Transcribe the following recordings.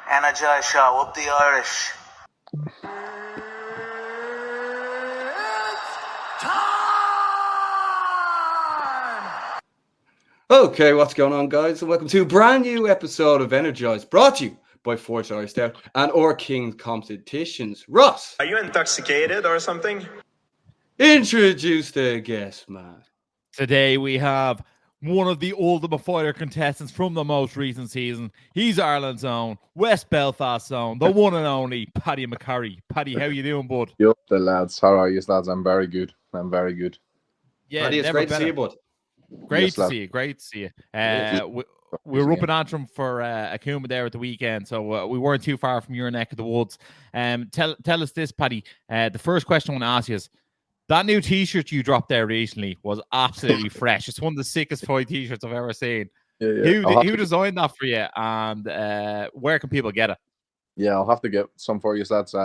Energized Show, up the Irish. Okay, what's going on, guys? And welcome to a brand new episode of Energized, brought to you by Forge Irish Stout and Our King's Competitions. Ross, Are you intoxicated or something? introduce the guest, man. Today we have one of the Ultimate Fighter contestants from the most recent season. He's Ireland's own, West Belfast's own, the one and only Paddy McCorry. Paddy, how you doing, bud? Yo, the lads. How are you, lads? I'm very good. Yeah, Paddy, it's great to see you, bud. Great to see you. We were up in Antrim for Akuma there at the weekend, so we weren't too far from your neck of the woods. Tell us this, Paddy. The first question I want to ask you is, that new T-shirt you dropped there recently was absolutely fresh. It's one of the sickest fight T-shirts I've ever seen. Yeah. Who designed that for you, and where can people get it? Yeah, I'll have to get some for you, lads.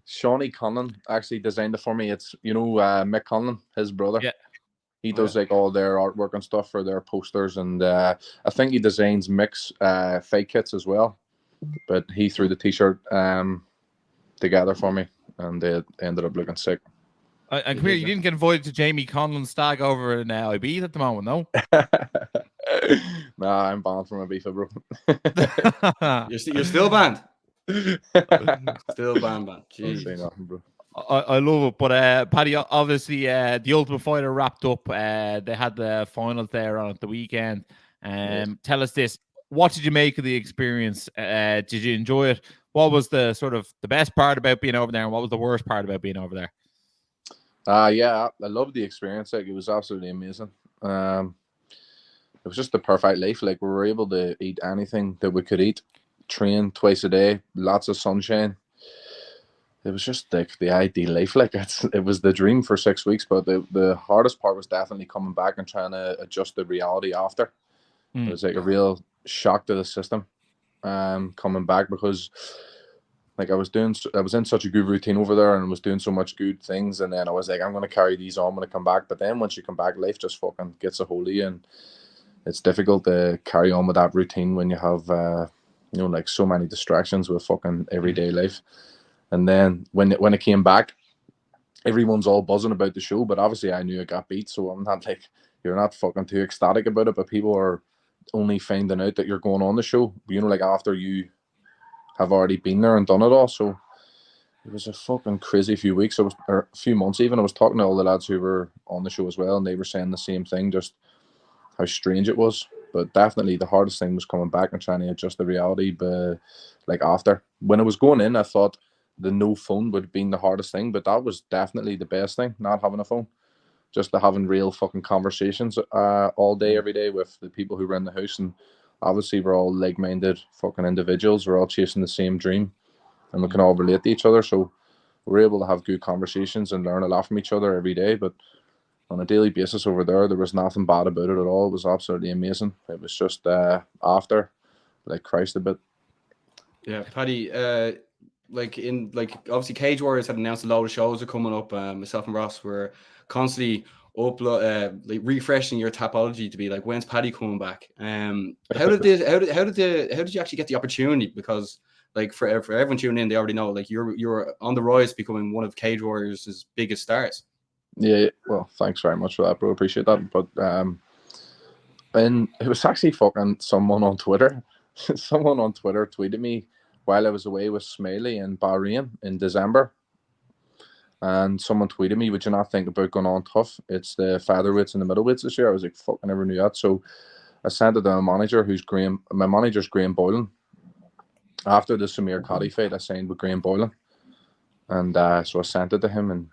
Shawnee Conlon actually designed it for me. It's, Mick Conlon, his brother. Yeah. He does like all their artwork and stuff for their posters, and I think he designs Mick's fight kits as well. But he threw the T-shirt together for me, and they ended up looking sick. And come here, you didn't get invited to Jamie Conlon's stag over in IB at the moment, no? Nah, I'm banned from Ibiza, bro. You're still banned. Still banned, man. Jeez. Nothing, bro. I love it, but Paddy, obviously, the Ultimate Fighter wrapped up. They had the finals there on the weekend. Tell us this: what did you make of the experience? Did you enjoy it? What was the best part about being over there, and what was the worst part about being over there? Yeah, I loved the experience. Like, it was absolutely amazing. It was just the perfect life. Like, we were able to eat anything that we could eat, train twice a day, lots of sunshine. It was just like the ideal life. Like, it was the dream for 6 weeks, but the hardest part was definitely coming back and trying to adjust the reality after. It was like a real shock to the system, coming back, because like I was in such a good routine over there and was doing so much good things, and then I was like, I'm going to carry these on when I come back. But then once you come back, life just fucking gets a hold of you, and it's difficult to carry on with that routine when you have like so many distractions with fucking everyday life. And then when it came back, everyone's all buzzing about the show, but obviously I knew I got beat, so I'm not like, you're not fucking too ecstatic about it, but people are only finding out that you're going on the show, like after you have already been there and done it all. So it was a fucking crazy few weeks, or a few months even. I was talking to all the lads who were on the show as well, and they were saying the same thing, just how strange it was. But definitely the hardest thing was coming back and trying to adjust the reality. But like, after, when I was going in, I thought the no phone would have been the hardest thing, but that was definitely the best thing, not having a phone. Just to having real fucking conversations all day, every day with the people who run the house. And obviously we're all like-minded fucking individuals. We're all chasing the same dream, and we can all relate to each other. So we're able to have good conversations and learn a lot from each other every day. But on a daily basis over there was nothing bad about it at all. It was absolutely amazing. It was just after, like, Christ a bit. Yeah, Paddy, obviously Cage Warriors had announced a load of shows are coming up. Myself and Ross were constantly refreshing your topology to be like, when's Paddy coming back? How did you actually get the opportunity? Because like for everyone tuning in, they already know like you're on the rise, becoming one of Cage Warriors' biggest stars. Yeah, well, thanks very much for that, bro. Appreciate that. But and it was actually fucking someone on Twitter. Someone on Twitter tweeted me while I was away with Smiley in Bahrain in December. And someone tweeted me, would you not think about going on tough? It's the featherweights and the middleweights this year. I was like, fuck, I never knew that. So I sent it to my manager, my manager's Graham Boylan. After the Samir Cotty fight, I signed with Graham Boylan. And so I sent it to him, and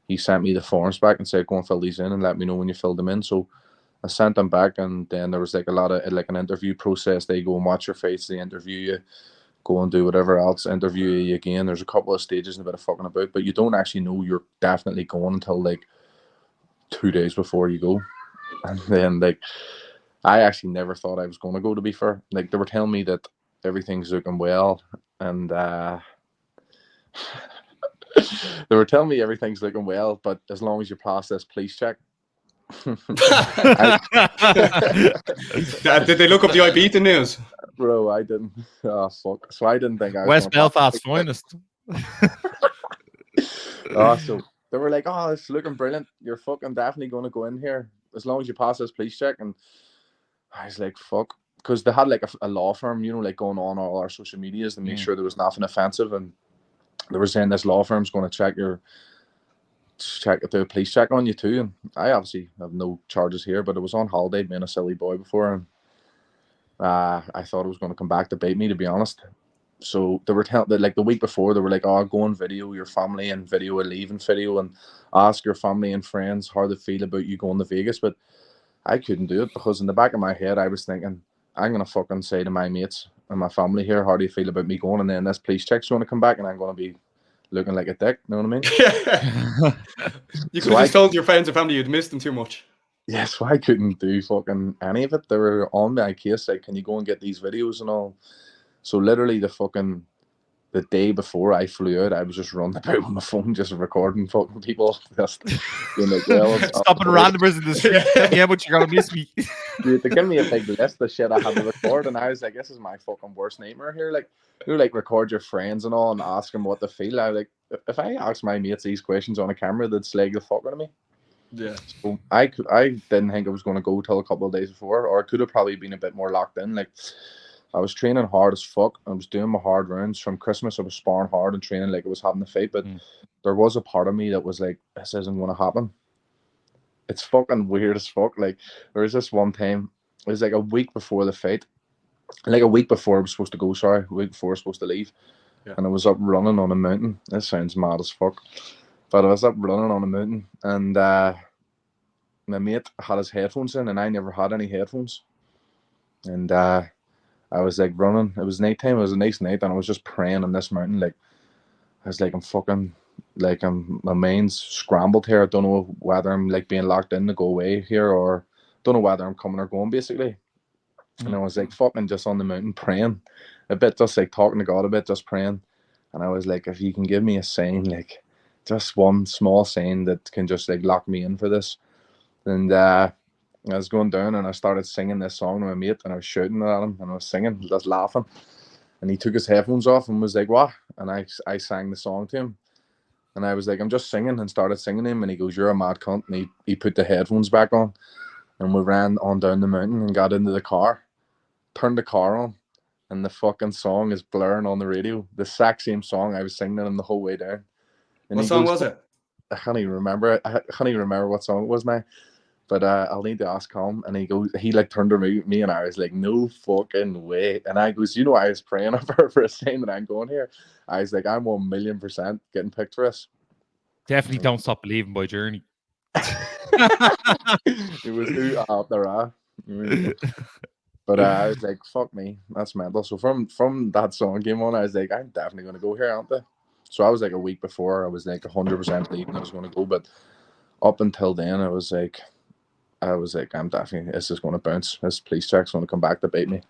he sent me the forms back and said, go and fill these in and let me know when you fill them in. So I sent them back, and then there was like a lot of like an interview process. They go and watch your fights, they interview you, go and do whatever else, interview you again. There's a couple of stages and a bit of fucking about, but you don't actually know you're definitely going until like 2 days before you go. And then like, I actually never thought I was going to go, to be fair. Like, they were telling me that everything's looking well, and they were telling me everything's looking well, but as long as you pass this police check. Did they look up the Ibiza news? Bro, I didn't. Oh, fuck. So I didn't think I was West gonna Belfast's finest. So they were like, "Oh, it's looking brilliant. You're fucking definitely going to go in here as long as you pass this police check." And I was like, "Fuck," because they had like a law firm, you know, like going on all our social medias to make sure there was nothing offensive, and they were saying this law firm's going to check do a police check on you too. And I obviously have no charges here, but I was on holiday being a silly boy before, and I thought it was going to come back to bite me, to be honest. So they were telling that, like, the week before, they were like, "Oh, go and video your family and video a leaving video and ask your family and friends how they feel about you going to Vegas." But I couldn't do it because in the back of my head I was thinking, I'm gonna fucking say to my mates and my family here, "How do you feel about me going?" And then this police check's going to come back and I'm going to be looking like a dick. You know what I mean? You could have just told your friends and family you'd missed them too much. Yeah, so I couldn't do fucking any of it. They were on my case, like, "Can you go and get these videos and all?" So literally the day before I flew out, I was just running about with my phone, just recording fucking people, just being like, "Well, stopping randomers in the street." Yeah, but you're gonna miss me. Dude, they give me a big list of shit I had to record, and I was like, "This is my fucking worst nightmare here." Like, you like record your friends and all, and ask them what they feel. I like, if I ask my mates these questions on a camera, they'd slag the fuck out of me. Yeah. So I didn't think I was going to go till a couple of days before, or I could have probably been a bit more locked in. Like, I was training hard as fuck. I was doing my hard rounds from Christmas. I was sparring hard and training like I was having a fight. But there was a part of me that was like, "This isn't going to happen." It's fucking weird as fuck. Like, there was this one time, it was like a week before the fight, like a week before I was supposed to go. Sorry, a week before I was supposed to leave, and I was up running on a mountain. This sounds mad as fuck, but I was up running on a mountain, and my mate had his headphones in, and I never had any headphones, and I was like running. It was nighttime. It was a nice night, and I was just praying on this mountain. Like, I was like, I'm fucking, like, my mind's scrambled here. I don't know whether I'm like being locked in to go away here, or don't know whether I'm coming or going, basically. And I was like fucking just on the mountain praying a bit, just like talking to God a bit, just praying. And I was like, if you can give me a sign, like just one small sign that can just like lock me in for this. And I was going down and I started singing this song to my mate, and I was shouting at him and I was singing, just laughing. And he took his headphones off and was like, "What?" And I sang the song to him. And I was like, "I'm just singing," and started singing to him. And he goes, "You're a mad cunt." And he put the headphones back on. And we ran on down the mountain and got into the car, turned the car on, and the fucking song is blaring on the radio. The exact same song I was singing him the whole way down. And what song was it? I can't even remember. I can't even remember what song it was now. But I'll need to ask him. And he like turned to me and I was like, "No fucking way." And I goes, "You know, I was praying for a sign that I'm going here." I was like, "I'm 1,000,000% getting picked for this." Definitely Don't Stop Believing by Journey. It was up there. But I was like, "Fuck me, that's mental." So from that song came on, I was like, "I'm definitely going to go here, aren't I?" So I was like, a week before, I was like 100% leaving. I was going to go, but up until then, I was like, I'm definitely, this is going to bounce. This police check's going to come back to bite me.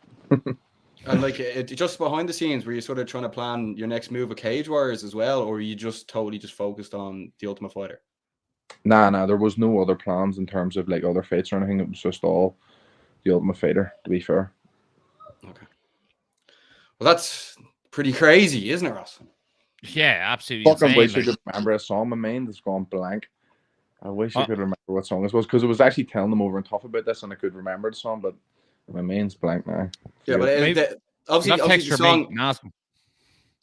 And like, just behind the scenes, were you sort of trying to plan your next move with Cage Warriors as well, or were you just totally just focused on the Ultimate Fighter? Nah, there was no other plans in terms of like other fights or anything. It was just all the Ultimate Fighter, to be fair. Okay. Well, that's pretty crazy, isn't it, Ross? Yeah, absolutely. Fucking wish I Like, could remember a song. My mind has gone blank. I wish I could remember what song this was, because I was actually telling them over and tough about this, and I could remember the song, but my mind's blank now. Yeah, but obviously the song. Ask him.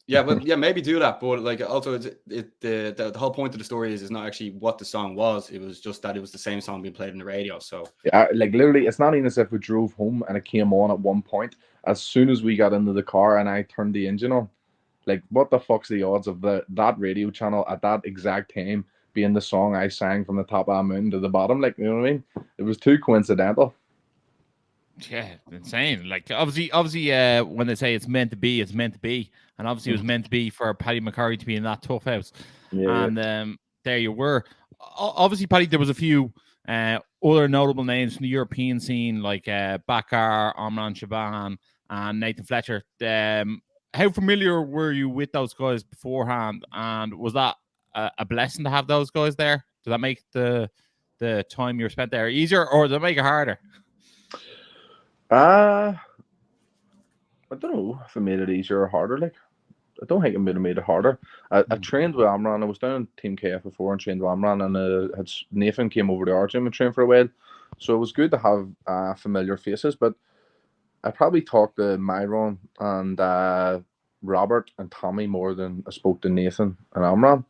Yeah, but yeah, maybe do that. But like, also, the whole point of the story is not actually what the song was. It was just that it was the same song being played on the radio. So yeah, like literally, it's not even as if we drove home and it came on at one point. As soon as we got into the car and I turned the engine on, like, what the fuck's the odds of that radio channel at that exact time being the song I sang from the top of a mountain to the bottom? Like, you know what I mean? It was too coincidental. Yeah, insane. Like, obviously, when they say it's meant to be, it's meant to be. And obviously, it was meant to be for Paddy McCorry to be in that tough house. Yeah. And there you were. Obviously, Paddy, there was a few other notable names from the European scene, like Bakar, Omran Shaban, and Nathan Fletcher. How familiar were you with those guys beforehand? And was that a blessing to have those guys there? Did that make the the time you spent there? Easier or did it make it harder? I don't know if it made it easier or harder. Like, I don't think it made it harder. I trained with Amran. I was down in Team KF before and trained with Amran, and Nathan came over to our gym and trained for a while. So it was good to have familiar faces. But I probably talked to Myron and Robert and Tommy more than I spoke to Nathan and Amran.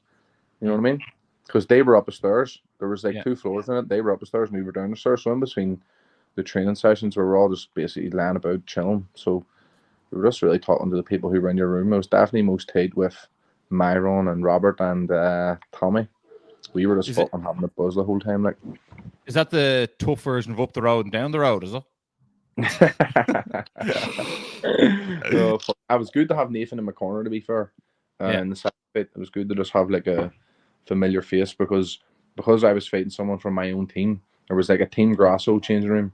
You know what I mean? Because they were up the stairs. There was like 2 floors in it. They were up the stairs and we were down the stairs. So in between the training sessions, we were all just basically lying about chilling. So we were just really talking to the people who were in your room. I was definitely most tight with Myron and Robert and Tommy. We were just fucking having a buzz the whole time. Like, is that the tough version of up the road and down the road? Is it? I was good to have Nathan in my corner. To be fair, in the second fight, it was good to just have like a familiar face because I was fighting someone from my own team. There was like a Team Grasso changing room,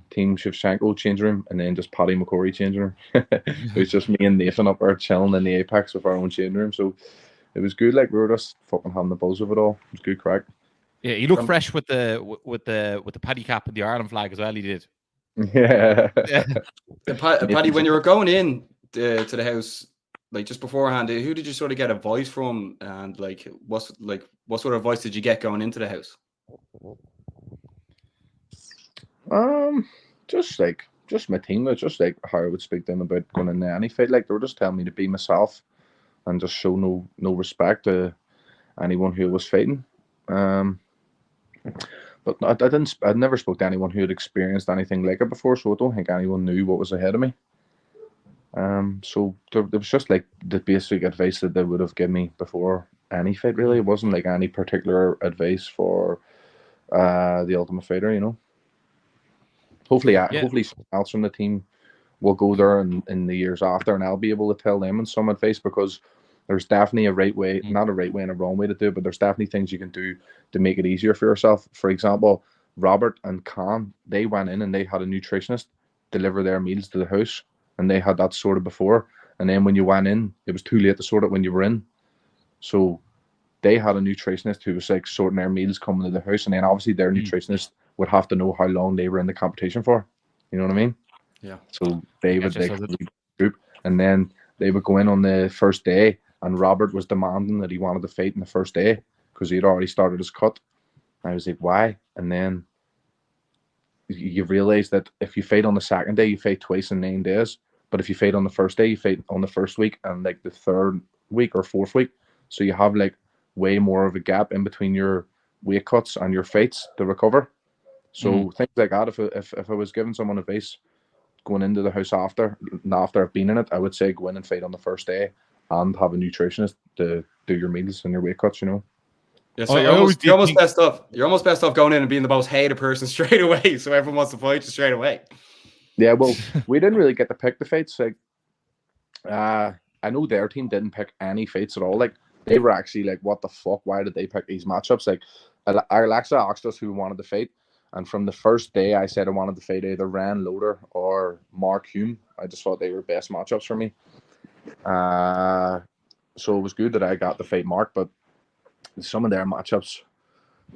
Team Shevchenko changing room, and then just Paddy McCorry changing room. It was just me and Nathan up there chilling in the Apex with our own changing room. So it was good. Like, we were just fucking having the buzz of it all. It was good crack. Yeah, you look fresh with the Paddy cap and the Ireland flag as well. He did. Yeah. Paddy, when you were going in to the house, like just beforehand, who did you sort of get advice from, and like what sort of advice did you get going into the house? Just my team, just like how I would speak to them about going into any fight. Like, they were just telling me to be myself and just show no respect to anyone who was fighting. But I'd never spoke to anyone who had experienced anything like it before, so I don't think anyone knew what was ahead of me. So there was just like the basic advice that they would have given me before any fight. Really, it wasn't like any particular advice for the Ultimate Fighter. You know, hopefully someone else from the team will go there in the years after, and I'll be able to tell them some advice, because there's definitely a right way, not a right way and a wrong way to do it, but there's definitely things you can do to make it easier for yourself. For example, Robert and Khan, they went in and they had a nutritionist deliver their meals to the house, and they had that sorted before. And then when you went in, it was too late to sort it when you were in. So they had a nutritionist who was like sorting their meals coming to the house, and then obviously their nutritionist would have to know how long they were in the competition for. You know what I mean? Yeah. So they would like group, and then they would go in on the first day, and Robert was demanding that he wanted to fight in the first day because he'd already started his cut. I was like, why? And then you realize that if you fight on the second day, you fight twice in 9 days. But if you fight on the first day, you fight on the first week and like the third week or fourth week. So you have like way more of a gap in between your weight cuts and your fights to recover. So things like that, if I was giving someone advice going into the house after I've been in it, I would say go in and fight on the first day and have a nutritionist to do your meals and your weight cuts, you know. Yeah, so you're almost best off. You're almost best off going in and being the most hated person straight away, so everyone wants to fight you straight away. Yeah, well, we didn't really get to pick the fights. Like, I know their team didn't pick any fights at all. Like, they were actually like, "What the fuck? Why did they pick these matchups?" Like, Alexa asked us who we wanted to fight, and from the first day, I said I wanted to fight either Ryan Loader or Mark Hume. I just thought they were best matchups for me. So it was good that I got to fight Mark, but some of their matchups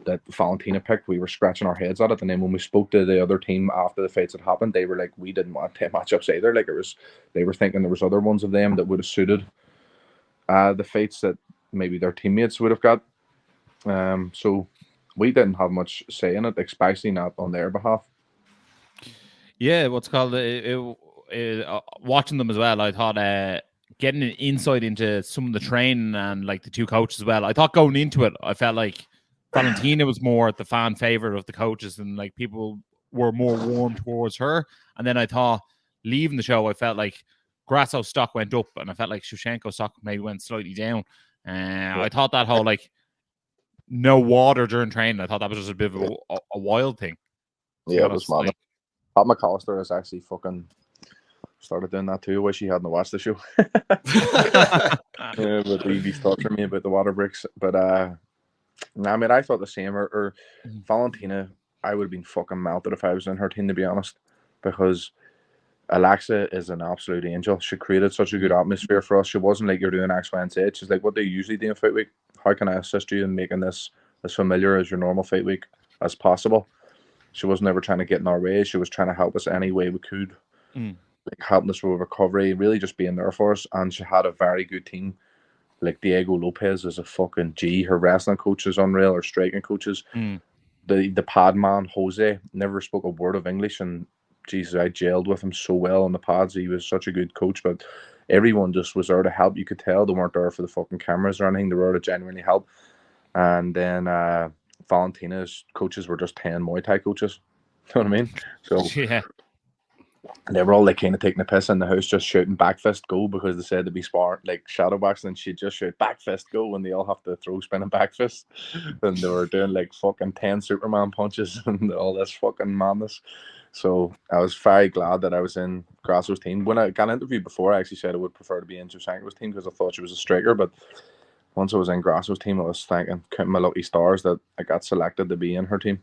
that Valentina picked, we were scratching our heads at it. And then when we spoke to the other team after the fights had happened, they were like, we didn't want 10 matchups either. Like, they were thinking there was other ones of them that would have suited the fights that maybe their teammates would have got. So we didn't have much say in it, especially not on their behalf. Yeah, what's called watching them as well, I thought getting an insight into some of the training and like the two coaches as well. I thought going into it, I felt like Valentina was more the fan favorite of the coaches, and like people were more warm towards her. And then I thought leaving the show, I felt like Grasso's stock went up, and I felt like Shevchenko's stock maybe went slightly down. I thought that whole like no water during training, I thought that was just a bit of a wild thing. Yeah, it was mad. Pat McCallister has actually fucking started doing that too. I wish he hadn't watched the show. But he's talking to me about the water breaks. But I mean, I thought the same. Or Valentina, I would have been fucking melted if I was in her team, to be honest, because Alexa is an absolute angel. She created such a good atmosphere for us. She wasn't like, you're doing X, Y, and Z. She's like, what do you usually do in fight week? How can I assist you in making this as familiar as your normal fight week? as possible. She wasn't ever trying to get in our way. She was trying to help us any way we could, like helping us with recovery, really just being there for us. And she had a very good team. Like Diego Lopez is a fucking G. Her wrestling coach is unreal. Her striking coaches. The pad man, Jose, never spoke a word of English. And Jesus, I gelled with him so well on the pads. He was such a good coach. But everyone just was there to help. You could tell they weren't there for the fucking cameras or anything. They were there to genuinely help. And then Valentina's coaches were just 10 Muay Thai coaches. You know what I mean? So Yeah. they were all like kind of taking the piss in the house, just shouting back fist go, because they said to be smart, like shadow boxing, and she'd just shout back fist go when they all have to throw spinning back fist. And they were doing like fucking 10 Superman punches and all this fucking madness. So I was very glad that I was in Grasso's team. When I got interviewed before, I actually said I would prefer to be in Josanko's team because I thought she was a striker. But once I was in Grasso's team, I was thinking, counting my lucky stars that I got selected to be in her team.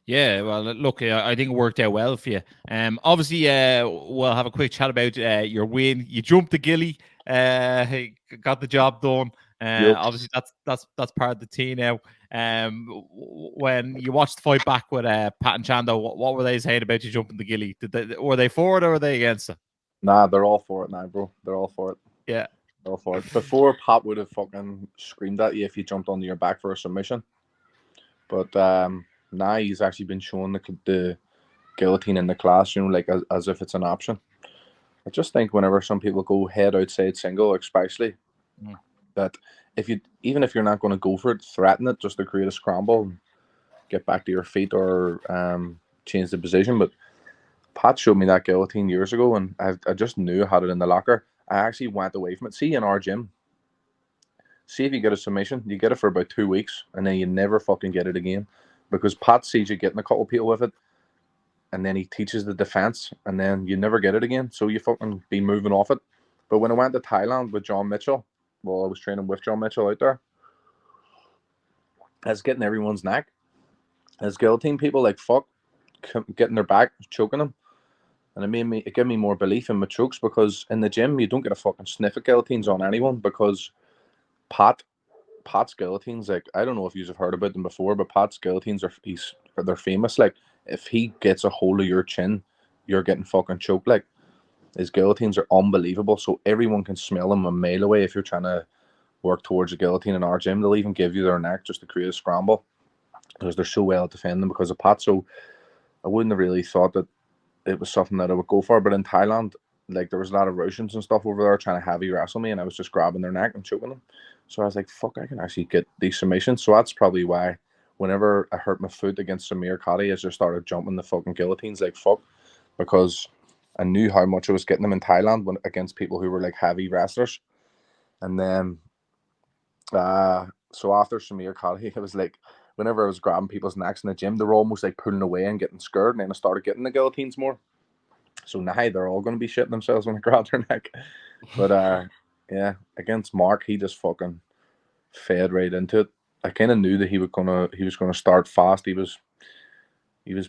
Yeah, well, look, I think it worked out well for you. Obviously, we'll have a quick chat about your win. You jumped the gilly, got the job done. Yep. Obviously, that's part of the team now. When you watched the fight back with Pat and Chando, what were they saying about you jumping the gilly? Were they for it or were they against it? Nah, they're all for it now, bro. They're all for it. Yeah. They're all for it. Before, Pat would have fucking screamed at you if you jumped onto your back for a submission. But now he's actually been showing the guillotine in the class, you know, like as if it's an option. I just think whenever some people go head outside single, especially, that even if you're not going to go for it, threaten it just to create a scramble and get back to your feet or change the position. But Pat showed me that guillotine years ago, and I just knew I had it in the locker. I actually went away from it. See, in our gym, see if you get a submission, you get it for about 2 weeks, and then you never fucking get it again. Because Pat sees you getting a couple people with it, and then he teaches the defense, and then you never get it again. So you fucking be moving off it. But when I went to Thailand with John Mitchell, well, I was training with John Mitchell out there, I was getting everyone's neck. As guillotine people, like, fuck, getting their back, choking them. And it gave me more belief in my chokes, because in the gym, you don't get a fucking sniff of guillotines on anyone, because Pat's guillotines, like, I don't know if you've heard about them before, but Pat's guillotines they're famous. Like, if he gets a hold of your chin, you're getting fucking choked. Like, his guillotines are unbelievable. So everyone can smell them a mile away. If you're trying to work towards a guillotine in our gym, they'll even give you their neck just to create a scramble, because they're so well defending because of Pat. So I wouldn't have really thought that it was something that I would go for. But in Thailand, like, there was a lot of Russians and stuff over there trying to heavy wrestle me, and I was just grabbing their neck and choking them. So I was like, fuck, I can actually get these submissions. So that's probably why whenever I hurt my foot against Samir Kadi, I just started jumping the fucking guillotines like fuck, because I knew how much I was getting them in Thailand against people who were like heavy wrestlers. And then so after Samir Kadi, it was like, whenever I was grabbing people's necks in the gym, they were almost like pulling away and getting scared, and then I started getting the guillotines more. So now they're all going to be shitting themselves when I grab their neck. But yeah, against Mark, he just fucking fed right into it. I kind of knew that he was gonna start fast. He was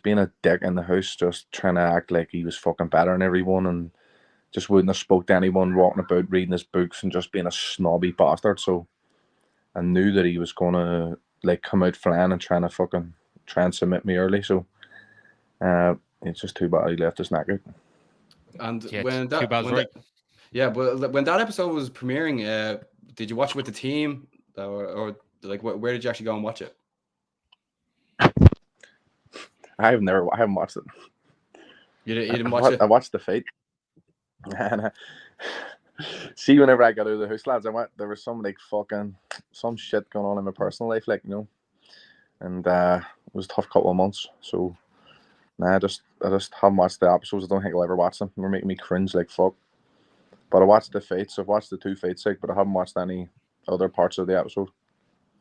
being a dick in the house, just trying to act like he was fucking better than everyone, and just wouldn't have spoke to anyone, walking about reading his books and just being a snobby bastard. So I knew that he was gonna like come out flying and try and submit me early. So it's just too bad he left his neck out. And Yeah, when too bad, right? but when that episode was premiering, did you watch it with the team, or like where did you actually go and watch it? I haven't watched it. You didn't watch it? I watched the fight. And see, whenever I got out of the house, lads, there was some like fucking some shit going on in my personal life, like, you know, and it was a tough couple of months. So nah, I just haven't watched the episodes. I don't think I'll ever watch them. They're making me cringe like fuck. But I watched the fights. I've watched the 2 fights, like, but I haven't watched any other parts of the episode.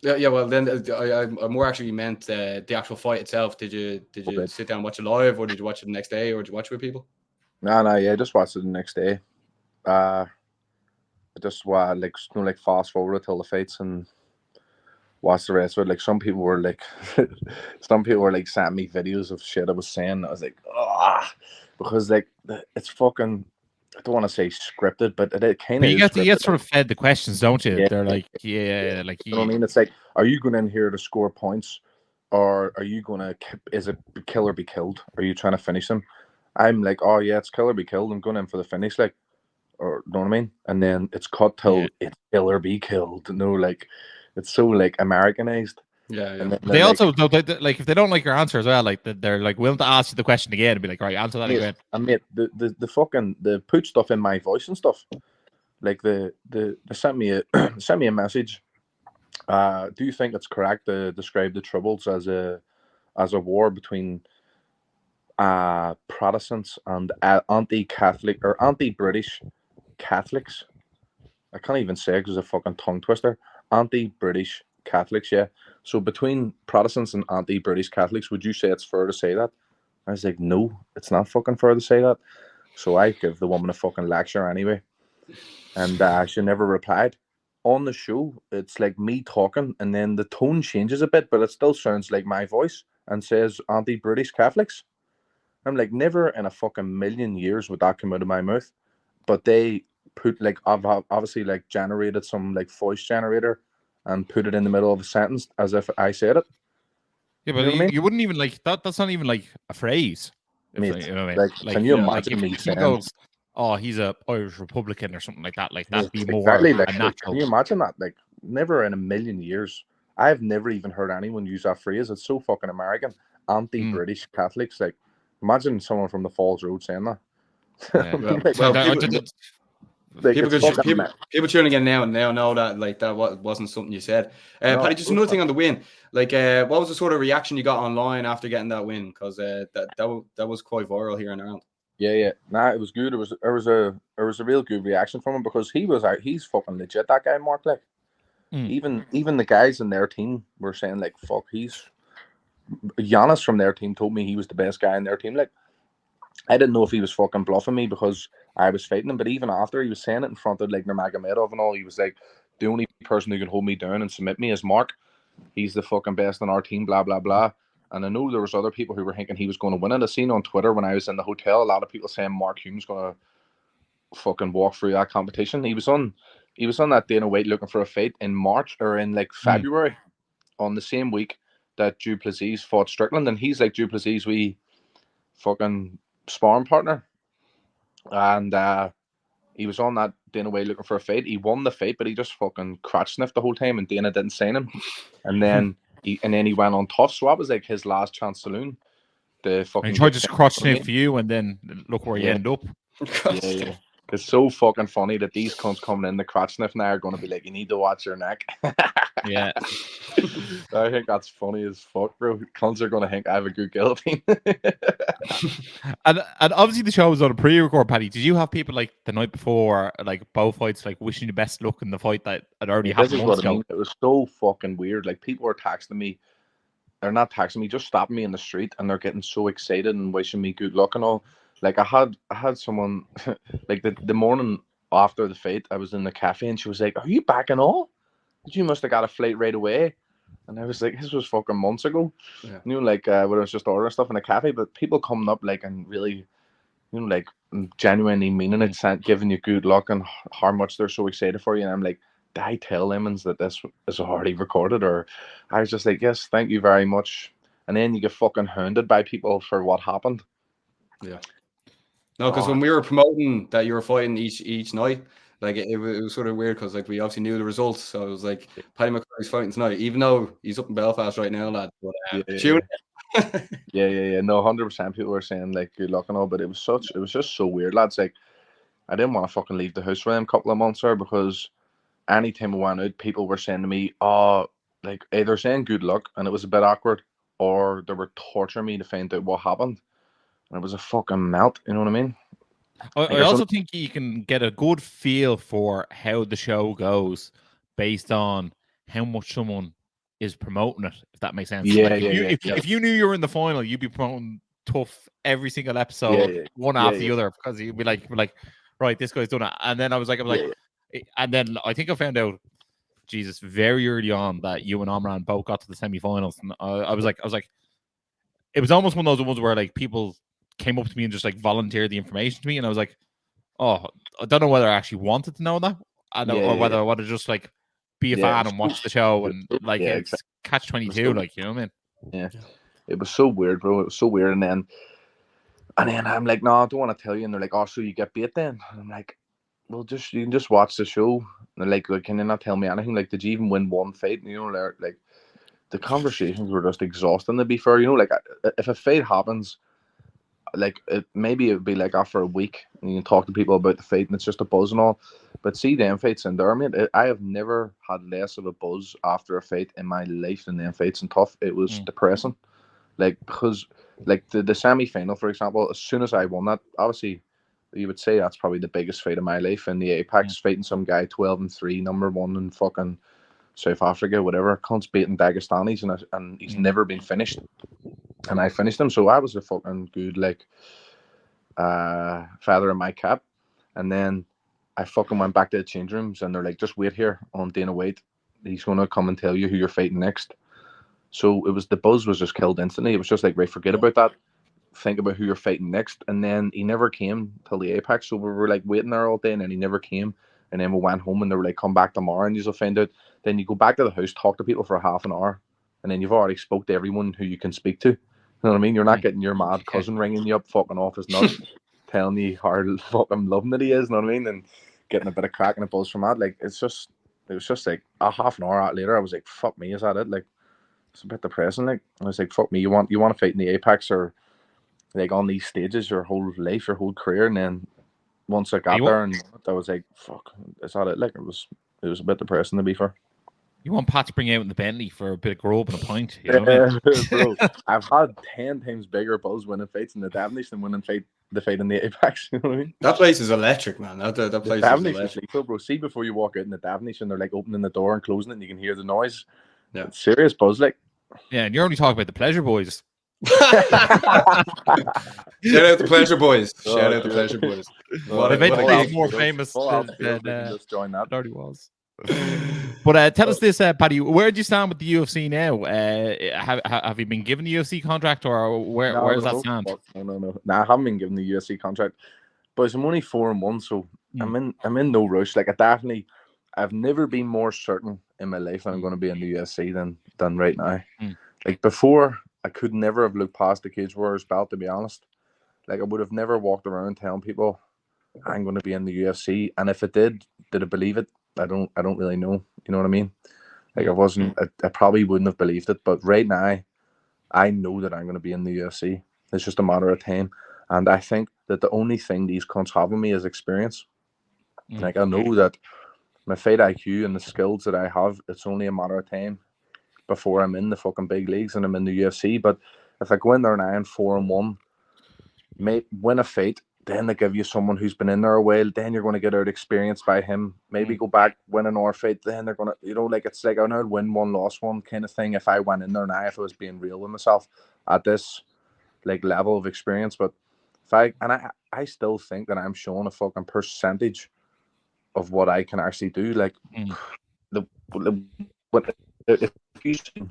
Yeah. Well, then I more actually meant the actual fight itself. Did you sit down and watch it live, or did you watch it the next day, or did you watch it with people? No, yeah, I just watched it the next day. I just like fast forward till the fights and watch the rest of it. Like, some people were like sending me videos of shit I was saying. I was like, because like it's fucking, I don't want to say scripted, but it kind of. You get sort of fed the questions, don't you? Yeah. They're like, like you know what I mean? It's like, are you going in here to score points or are you gonna? Is it kill or be killed? Are you trying to finish him? I'm like, oh yeah, it's kill or be killed. I'm going in for the finish, like, or know what I mean? And then it's cut till it's kill or be killed. No, like, it's so like Americanized. Yeah. And then They also like, if they don't like your answer as well, like they're like willing to ask you the question again and be like, right, answer that again. And mate, the fucking they put stuff in my voice and stuff. Like they sent me a message. Do you think it's correct to describe the Troubles as a war between Protestants and anti-Catholic or anti-British Catholics? I can't even say because it's a fucking tongue twister. Anti-British Catholics, yeah. So between Protestants and anti-British Catholics, would you say it's fair to say that? I was like, no, it's not fucking fair to say that. So I give the woman a fucking lecture anyway. And she never replied. On the show, it's like me talking, and then the tone changes a bit, but it still sounds like my voice and says anti-British Catholics. I'm like, never in a fucking million years would that come out of my mouth. But they put, like, obviously, like, generated some, like, voice generator and put it in the middle of a sentence as if I said it. Yeah, but you wouldn't even, like, that's not even, like, a phrase. Mate, you know what I mean? like, can you imagine me saying, goes, oh, he's a Irish Republican or something like that. Like, that'd be more exactly, like, natural. can you imagine that? Like, never in a million years. I've never even heard anyone use that phrase. It's so fucking American. Anti-British Catholics. Like, imagine someone from the Falls Road saying that. Yeah. People tuning in now know that, like, that wasn't something you said. Paddy, just another thing on the win. Like, what was the sort of reaction you got online after getting that win? Because that was quite viral here in Ireland. Yeah. Nah, it was good. There was a real good reaction from him because he's fucking legit, that guy, Mark. Like, even the guys in their team were saying, like, fuck, Giannis from their team told me he was the best guy in their team. Like, I didn't know if he was fucking bluffing me because I was fighting him, but even after he was saying it in front of, like, Nurmagomedov and all, he was like, the only person who can hold me down and submit me is Mark. He's the fucking best on our team, blah, blah, blah. And I know there was other people who were thinking he was going to win it. I seen on Twitter when I was in the hotel, a lot of people saying Mark Hume's going to fucking walk through that competition. He was on that Dana White looking for a fight in March or in, like, February on the same week that Du Plessis fought Strickland, and he's like Du Plessis' wee fucking sparring partner. And he was on that Dana White looking for a fight. He won the fight, but he just fucking crotch sniffed the whole time, and Dana didn't sign him. And then he went on tough. So that was like his last chance saloon. The fucking he tried to crotch sniff for you, and then look where you end up. Yeah. It's so fucking funny that these cunts coming in the crotch sniff now are going to be like, you need to watch your neck. Yeah. I think that's funny as fuck, bro. Cunts are going to think I have a good guillotine. and obviously the show was on a pre-record, Paddy. Did you have people, like, the night before, like, both fights, like, wishing you the best luck in the fight that had already happened months ago? It was so fucking weird. Like, people were texting me. They're not texting me, just stopping me in the street, and they're getting so excited and wishing me good luck and all. Like, I had someone like the morning after the fight, I was in the cafe and she was like, "Are you back and all? You must have got a flight right away." And I was like, "This was fucking months ago." Yeah. You know, like when I was just ordering stuff in a cafe, but people coming up, like, and really, you know, like, genuinely meaning it, giving you good luck and how much they're so excited for you. And I'm like, did I tell Lemons that this is already recorded? Or I was just like, yes, thank you very much. And then you get fucking hounded by people for what happened. Yeah. No, because when we were promoting that you were fighting each night, like, it was sort of weird because, like, we obviously knew the results. So it was like, Paddy McCorry's fighting tonight, even though he's up in Belfast right now, lad. But, yeah. No, 100% people were saying, like, good luck and all, but it was just so weird, lads. Like, I didn't want to fucking leave the house for them a couple of months there because anytime I went out, people were saying to me, oh, like, either saying good luck and it was a bit awkward, or they were torturing me to find out what happened. And it was a fucking melt, you know what I mean? I also think you can get a good feel for how the show goes based on how much someone is promoting it, if that makes sense. If you knew you were in the final, you'd be promoting tough every single episode, one after the other, because you'd be like, right, this guy's done it. And then I was like, and then I think I found out, Jesus, very early on that you and Omran both got to the semi-finals. And I was like, it was almost one of those ones where, like, people came up to me and just, like, volunteered the information to me, and I was like, oh, I don't know whether I actually wanted to know that, or whether I wanted to just, like, be a fan and watch the show and, like, it's catch-22, like, you know what I mean? Yeah. It was so weird, bro. It was so weird. And then I'm like, no, I don't want to tell you. And they're like, oh, so you get bait then? And I'm like, well, you can just watch the show. And they're like, well, can you not tell me anything? Like, did you even win one fight? And, you know, like the conversations were just exhausting, to be fair. You know, like if a fight happens, like maybe it would be like after a week and you can talk to people about the fight and it's just a buzz and all. But see them fights in there, mate, I have never had less of a buzz after a fight in my life than them fights in Tough. It was depressing. Like, because like the semi-final, for example, as soon as I won that, obviously you would say that's probably the biggest fight of my life in the Apex, fighting some guy 12-3, number one in fucking South Africa, whatever, cunts beating Dagestanis, and he's never been finished. And I finished him, so I was a fucking good, like, feather in my cap. And then I fucking went back to the change rooms, and they're like, just wait here on Dana White. He's going to come and tell you who you're fighting next. So it was, the buzz was just killed instantly. It was just like, right, forget about that. Think about who you're fighting next. And then he never came till the Apex. So we were like waiting there all day, and then he never came. And then we went home, and they were like, come back tomorrow and you'll find out. Then you go back to the house, talk to people for half an hour, and then you've already spoke to everyone who you can speak to. You know what I mean? You're not getting your mad cousin ringing you up, fucking off his nuts, telling you how fucking loving that he is. You know what I mean? And getting a bit of crack and a buzz from that. Like, it was just like a half an hour out later, I was like, fuck me, is that it? Like, it's a bit depressing. Like, I was like, fuck me, you want to fight in the Apex or like on these stages your whole life, your whole career? And then once I got there, and I was like, fuck, is that it? Like, it was a bit depressing, to be fair. You want Pat to bring out in the Bentley for a bit of grub and a pint, you know what I mean? Bro, I've had 10 times bigger buzz winning fights in the Davnish than winning the fight in the Apex. You know what I mean? That place is electric, man. That place is electric. Lethal, bro. See, before you walk out in the Davnish and they're like opening the door and closing it, and you can hear the noise. Yeah, it's serious buzz, like. Yeah, and you're only talking about the Pleasure Boys. Shout out the Pleasure Boys. Shout out the Pleasure Boys. Eventually, more famous than just join that. Already was. But tell us this, Paddy. Where do you stand with the UFC now? Have you been given the UFC contract, or where does that stand? No. I haven't been given the UFC contract, but I'm only 4-1, so I'm in no rush. Like, I've never been more certain in my life that I'm going to be in the UFC than right now. Like, before, I could never have looked past the Cage Warriors belt, to be honest. Like, I would have never walked around telling people I'm going to be in the UFC, and if it did I believe it? I don't really know. You know what I mean? Like, I probably wouldn't have believed it, but right now, I know that I'm going to be in the UFC. It's just a matter of time, and I think that the only thing these cunts have in me is experience. Like, I know that my fight IQ and the skills that I have, it's only a matter of time before I'm in the fucking big leagues and I'm in the UFC. But if I go in there now and 4-1, win a fight, then they give you someone who's been in there a while, then you're going to get out experience by him. Maybe go back, win another fight, then they're going to, you know, like, it's like I know win one, lost one kind of thing if I went in there now, if I was being real with myself at this, like, level of experience. But I still think that I'm showing a fucking percentage of what I can actually do. Like, if you see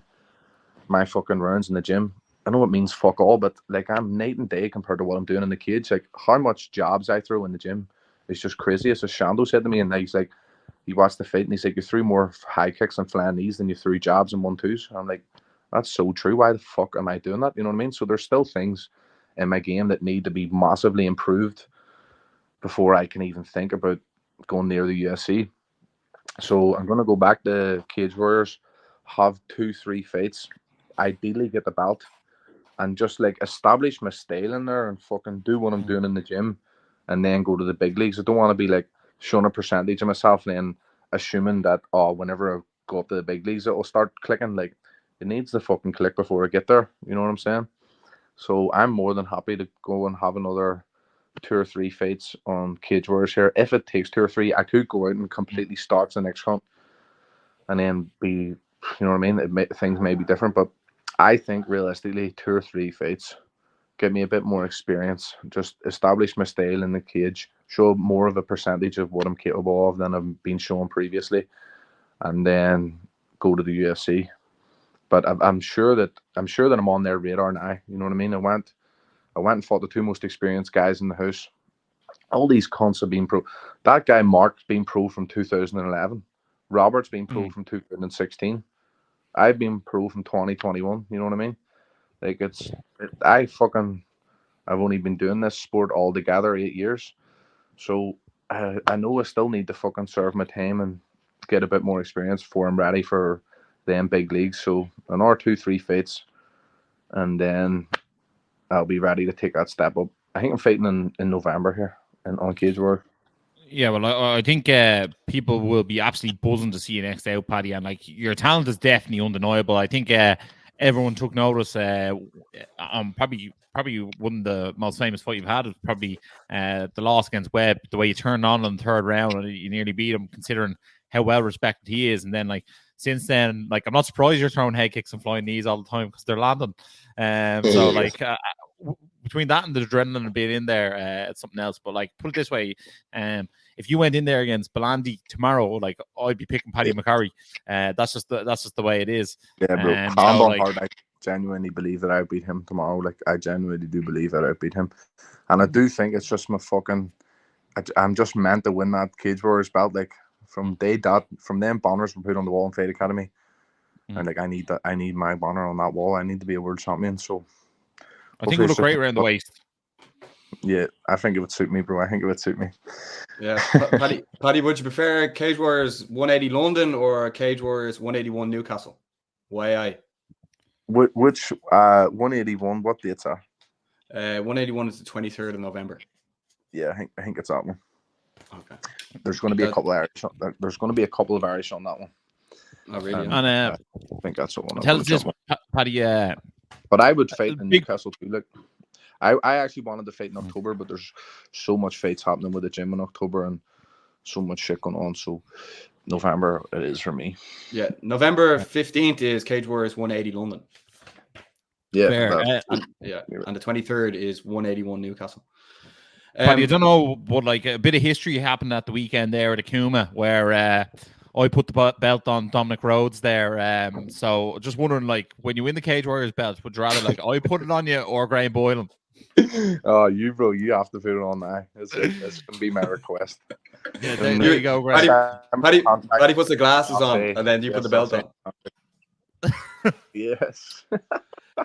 my fucking rounds in the gym, I know it means fuck all, but like, I'm night and day compared to what I'm doing in the cage. Like, how much jabs I throw in the gym is just crazy. It's a Shando said to me, and he's like, he watched the fight and he's like, you threw more high kicks and flying knees than you threw jabs and 1-2s. And I'm like, that's so true. Why the fuck am I doing that? You know what I mean? So there's still things in my game that need to be massively improved before I can even think about going near the UFC. So I'm going to go back to Cage Warriors, have 2-3 fights, ideally get the belt, and just like establish my style in there and fucking do what I'm doing in the gym, and then go to the big leagues. I don't want to be like showing a percentage of myself and then assuming that, whenever I go up to the big leagues, it'll start clicking. Like, it needs to fucking click before I get there. You know what I'm saying? So I'm more than happy to go and have another 2 or 3 fights on Cage Warriors here. If it takes 2 or 3, I could go out and completely start the next hunt and then be, you know what I mean? Things may be different, but I think realistically 2 or 3 fights, get me a bit more experience, just establish my style in the cage, show more of a percentage of what I'm capable of than I've been shown previously, and then go to the UFC. But I'm sure that I'm on their radar now. You know what I mean? I went and fought the 2 most experienced guys in the house. All these cunts have been pro. That guy Mark's been pro from 2011. Robert's been pro from 2016. I've been pro from 2021. You know what I mean? Like I've only been doing this sport altogether 8 years, so I know I still need to fucking serve my time and get a bit more experience before I'm ready for them big leagues. So another 2-3 fights, and then I'll be ready to take that step up. I think I'm fighting in November here on Cage War. Yeah, well, I think people will be absolutely buzzing to see you next out, Paddy. And like your talent is definitely undeniable. I think everyone took notice. Probably one of the most famous fight you've had is probably the loss against Webb. The way you turned on in the third round and you nearly beat him, considering how well respected he is. And then like since then, like I'm not surprised you're throwing head kicks and flying knees all the time because they're landing. So like between that and the adrenaline being in there, it's something else. But like put it this way, if you went in there against Belandi tomorrow, like I'd be picking Paddy McCorry. That's just the way it is. Yeah, bro. And Hand on like, heart, I genuinely believe that I beat him tomorrow. Like I genuinely do believe that I beat him, and I do think it's just my fucking. I'm just meant to win that Cage Warriors belt. Like from them banners were put on the wall in Fight Academy, and like I need that. I need my banner on that wall. I need to be a world champion. So I think it would look great around the waist. Yeah, I think it would suit me, bro. I think it would suit me. Yeah, Paddy, would you prefer Cage Warriors 180 London or Cage Warriors 181 Newcastle? Why? Which 181? What dates are? 181 is the 23rd of November. Yeah, I think it's that one. Okay. There's going to be a couple of Irish. There's going to be a couple of Irish on that one. Oh, really? And I think that's the one. Tell us this, Paddy. But I would fight in Newcastle too. Like, I actually wanted to fight in October, but there's so much fights happening with the gym in October and so much shit going on. So November it is for me. Yeah, November 15th is Cage Warriors 180 London. Yeah, and the 23rd is 181 Newcastle. Paddy, I don't know, but like a bit of history happened at the weekend there at Akuma where I put the belt on Dominic Rhodes there. So just wondering, like, when you win the Cage Warriors belt, would you rather like I put it on you or Graham Boylan? Oh, you have to put it on now. That's gonna be my request. Yeah, there you go, Graham. Paddy puts the glasses on, and then you put the belt on. Yes.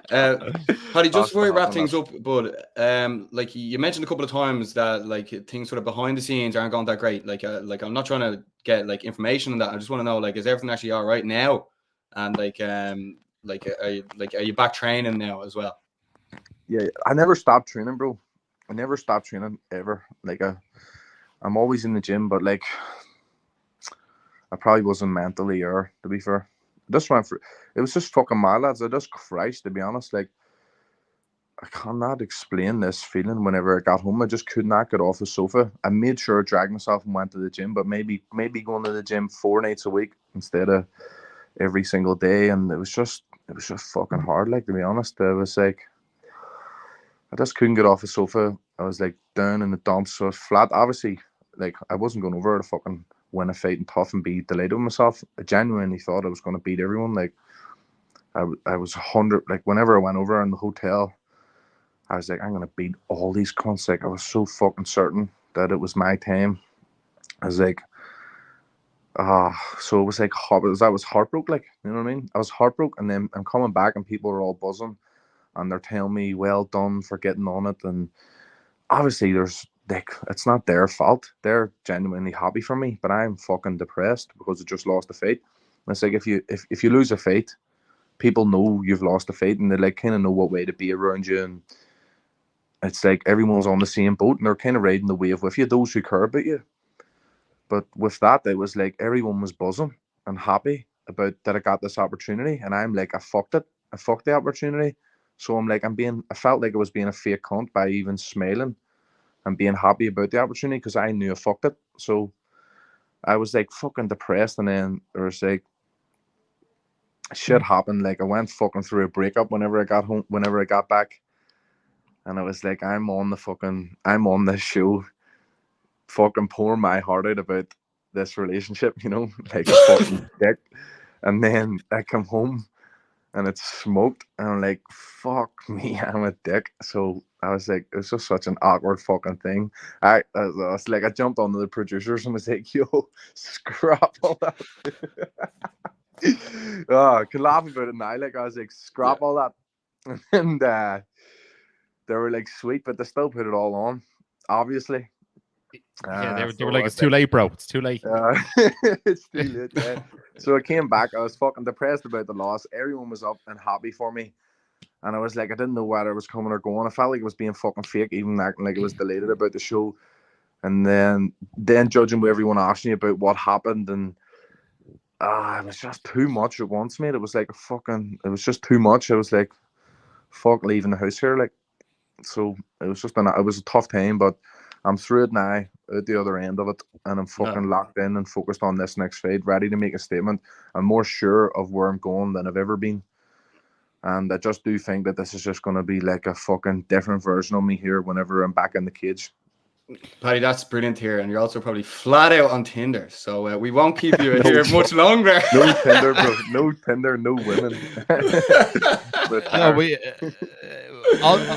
Paddy, just before we wrap things up, but like you mentioned a couple of times that like things sort of behind the scenes aren't going that great. Like I'm not trying to get like information on that. I just want to know, like, is everything actually all right now? And are you back training now as well? Yeah, I never stopped training, bro. I never stopped training ever. Like I'm always in the gym, but like I probably wasn't mentally here, to be fair. Just went for it was just fucking mad, lads. I just crashed, to be honest. Like I cannot explain this feeling whenever I got home. I just could not get off the sofa. I made sure I dragged myself and went to the gym, but maybe going to the gym 4 nights a week instead of every single day. And it was just fucking hard, like, to be honest. I was like I just couldn't get off the sofa. I was like down in the dumps, so I was flat. Obviously, like I wasn't going over to fucking win a fight and tough and be delighted with myself. I genuinely thought I was going to beat everyone. Like I was 100. Like whenever I went over in the hotel, I was like, I'm going to beat all these cunts. Like I was so fucking certain that it was my time. I was like, so it was like I was heartbroken. Like, you know what I mean? I was heartbroken, and then I'm coming back and people are all buzzing. And they're telling me, well done for getting on it. And obviously there's like, it's not their fault. They're genuinely happy for me, but I'm fucking depressed because I just lost a fight. And it's like, if you lose a fight, people know you've lost a fight and they like kind of know what way to be around you. And it's like everyone's on the same boat and they're kind of riding the wave with you, those who care about you. But with that, it was like everyone was buzzing and happy about that I got this opportunity. And I'm like, I fucked it. I fucked the opportunity. So I'm like, I felt like I was being a fake cunt by even smiling and being happy about the opportunity because I knew I fucked it. So I was like fucking depressed, and then there was like shit happened. Like I went fucking through a breakup whenever I got back, and I was like, I'm on this show, fucking pouring my heart out about this relationship, you know, like a fucking dick. And then I come home. And it's smoked, and I'm like, fuck me, I'm a dick. So I was like, it was just such an awkward fucking thing. I was like, I jumped onto the producers and was like, yo, scrap all that. I can laugh about it now. Like, I was like, scrap all that. and they were like sweet, but they still put it all on, obviously. Yeah, they So were like, it's too late, bro. It's too late. it's too late. Yeah. So I came back. I was fucking depressed about the loss. Everyone was up and happy for me, and I was like, I didn't know whether it was coming or going. I felt like it was being fucking fake, even acting like it was delighted about the show. And then judging what everyone asking you about what happened, and it was just too much at once, mate. It was like it was just too much. I was like, fuck, leaving the house here, like. So it was it was a tough time, but I'm through it now, at the other end of it, and I'm fucking locked in and focused on this next fight, ready to make a statement. I'm more sure of where I'm going than I've ever been. And I just do think that this is just going to be like a fucking different version of me here whenever I'm back in the cage. Paddy, that's brilliant here, and you're also probably flat out on Tinder, so we won't keep you here much longer. No Tinder, bro. No Tinder, no women. No,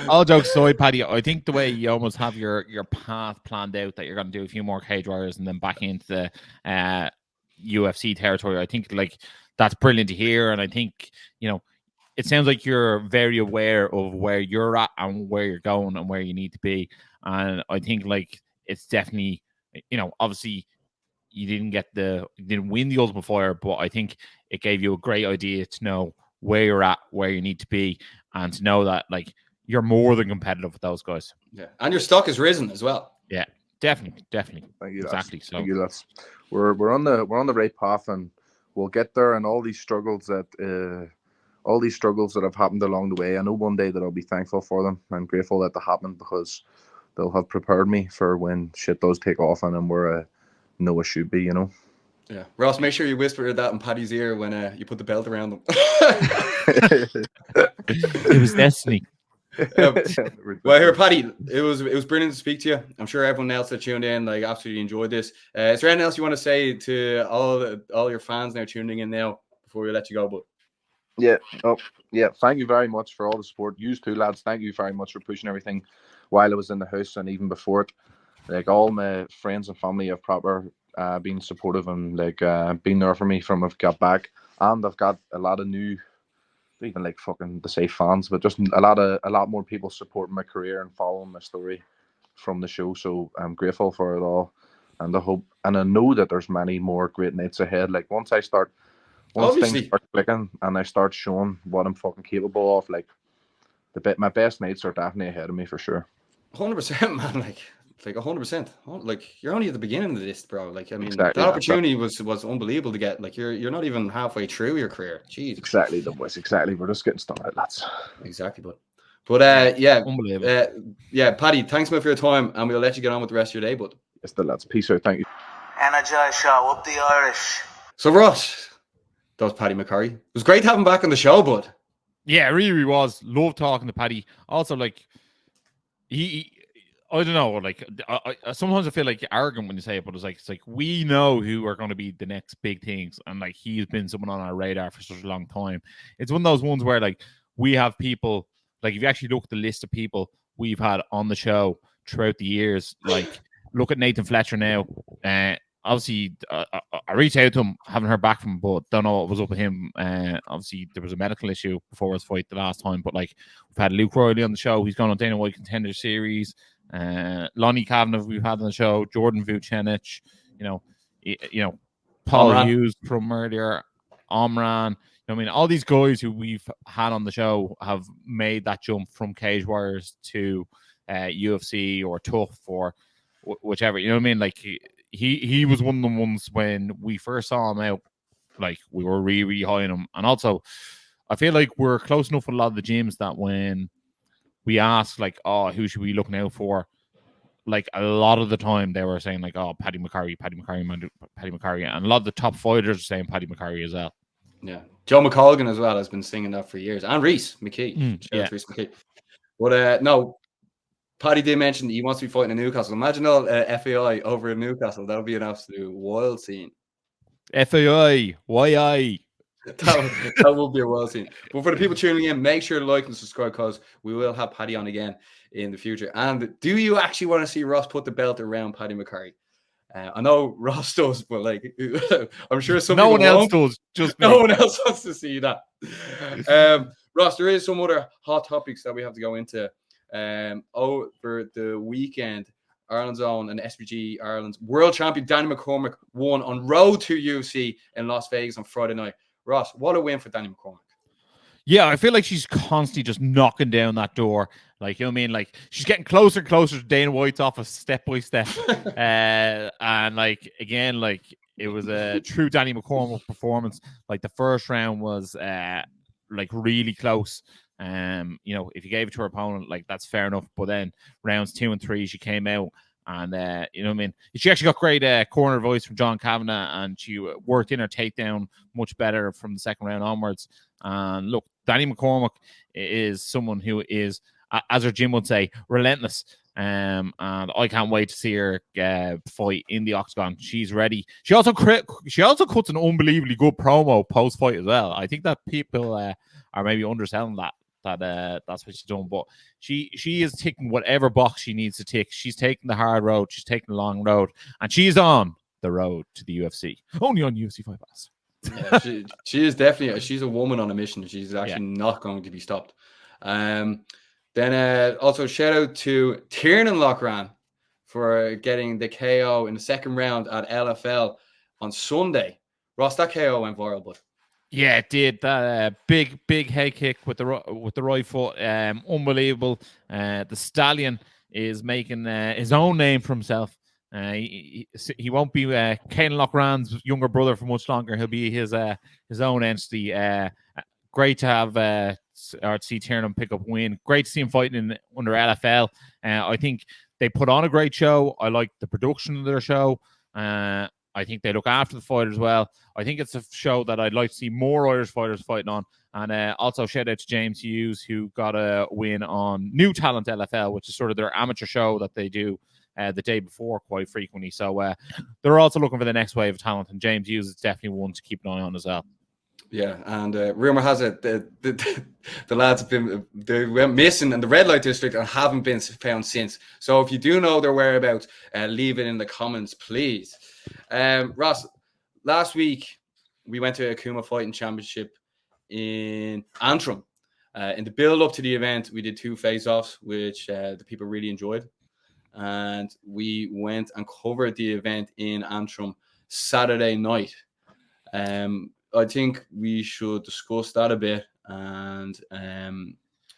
all jokes aside, Paddy, I think the way you almost have your path planned out, that you're going to do a few more Cage Warriors and then back into the UFC territory, I think like that's brilliant to hear. And I think, you know, it sounds like you're very aware of where you're at and where you're going and where you need to be. And I think like it's definitely, you know, obviously you didn't win the Ultimate Fighter, but I think it gave you a great idea to know where you're at, where you need to be, and to know that like you're more than competitive with those guys. Yeah, and your stock has risen as well. Yeah, definitely. Thank you, exactly. So thank you, we're on the right path, and we'll get there. And all these struggles that have happened along the way, I know one day that I'll be thankful for them. I'm grateful that they happened, because they'll have prepared me for when shit does take off and I'm where I know I should be, you know. Yeah, Ross, make sure you whisper that in Paddy's ear when you put the belt around them. It was destiny. Well, here, Paddy, it was brilliant to speak to you. I'm sure everyone else that tuned in like absolutely enjoyed this. Is there anything else you want to say to all your fans now tuning in now before we let you go? But yeah, thank you very much for all the support. You too, lads. Thank you very much for pushing everything while I was in the house and even before it. Like, all my friends and family have proper been supportive and like been there for me from I've got back, and I've got a lot of new, even like fucking to say fans, but just a lot more people supporting my career and following my story from the show. So I'm grateful for it all, and I hope, and I know that there's many more great nights ahead. Like once things start clicking and I start showing what I'm fucking capable of, like my best nights are definitely ahead of me for sure. 100%, man. Like 100%. Like you're only at the beginning of this, bro. Like I mean, exactly, that opportunity was unbelievable to get. Like you're not even halfway through your career. Jeez. Exactly, the boys. Exactly. We're just getting started, lads. Exactly, but yeah, unbelievable. Yeah, Paddy, thanks man for your time, and we'll let you get on with the rest of your day. But yes, the lads. Peace out. Thank you. Energized Show, up the Irish. So Ross, that was Paddy McCorry. It was great to have him back on the show, bud. Yeah, it really was. Love talking to Paddy. Also, like I don't know. Like, sometimes I feel like arrogant when you say it, but it's like we know who are going to be the next big things, and like he's been someone on our radar for such a long time. It's one of those ones where like we have people, like if you actually look at the list of people we've had on the show throughout the years, like look at Nathan Fletcher now. Obviously, I reached out to him, haven't heard back from him, but don't know what was up with him. Obviously, there was a medical issue before his fight the last time, but like we've had Luke Riley on the show. He's gone on Dana White Contender Series. Lonnie Kavanagh we've had on the show. Jordan Vucenic, you know, Paul Omran Hughes from earlier, Omran. I mean, all these guys who we've had on the show have made that jump from Cage Warriors to UFC or TUF or whichever. You know what I mean? Like he was one of the ones when we first saw him out, like we were really, really high on him. And also, I feel like we're close enough with a lot of the gyms that when we ask, like, oh, who should we be looking out for? Like, a lot of the time they were saying, like, oh, Paddy McCorry. And a lot of the top fighters are saying Paddy McCorry as well. Yeah. Joe McColgan as well has been singing that for years. And Reese McKee. Reese McKee. But no, Paddy did mention he wants to be fighting in Newcastle. Imagine all FAI over in Newcastle. That would be an absolute wild scene. FAI, YI. That will be a wild scene. But for the people tuning in, make sure to like and subscribe because we will have Paddy on again in the future. And do you actually want to see Ross put the belt around Paddy McCorry? I know Ross does, but like I'm sure no one else does. Just no one else wants to see that. Ross, there is some other hot topics that we have to go into. Over the weekend, Ireland's own and SBG Ireland's world champion Danny McCormick won on road to UFC in Las Vegas on Friday night. Ross, what a win for Danny McCormick. Yeah, I feel like she's constantly just knocking down that door. Like, you know what I mean? Like, she's getting closer and closer to Dana White's office step by step. And, like, again, like, it was a true Danny McCormick performance. Like, the first round was, like, really close. You know, if you gave it to her opponent, like, that's fair enough. But then rounds 2 and 3, she came out. And, you know what I mean? She actually got great corner voice from John Kavanagh, and she worked in her takedown much better from the second round onwards. And look, Danny McCormick is someone who is, as her gym would say, relentless. And I can't wait to see her fight in the octagon. She's ready. She also cuts an unbelievably good promo post fight as well. I think that people are maybe underselling that that's what she's done. But she is ticking whatever box she needs to tick. She's taking the hard road. She's taking the long road, and she's on the road to the UFC. Only on UFC Fight Pass. Yeah, she is definitely she's a woman on a mission. She's actually not going to be stopped. Then also shout out to Tiernan Lochran for getting the KO in the second round at LFL on Sunday. Ross, that KO went viral, but yeah, it did. That big head kick with the right foot, unbelievable. The Stallion is making his own name for himself. He won't be Cain Lochran's younger brother for much longer. He'll be his own entity. Great to have see Tiernan pick up a win. Great to see him fighting under LFL. I think they put on a great show. I like the production of their show. I think they look after the fighters well. I think it's a show that I'd like to see more Irish fighters fighting on. And also shout out to James Hughes, who got a win on New Talent LFL, which is sort of their amateur show that they do the day before quite frequently. So they're also looking for the next wave of talent, and James Hughes is definitely one to keep an eye on as well. Yeah, and rumor has it the lads they went missing in the red light district and haven't been found since. So if you do know their whereabouts, leave it in the comments, please. Ross, last week we went to Akuma Fighting Championship in Antrim. In the build up to the event, we did 2 face-offs, which the people really enjoyed, and we went and covered the event in Antrim Saturday night. I think we should discuss that a bit and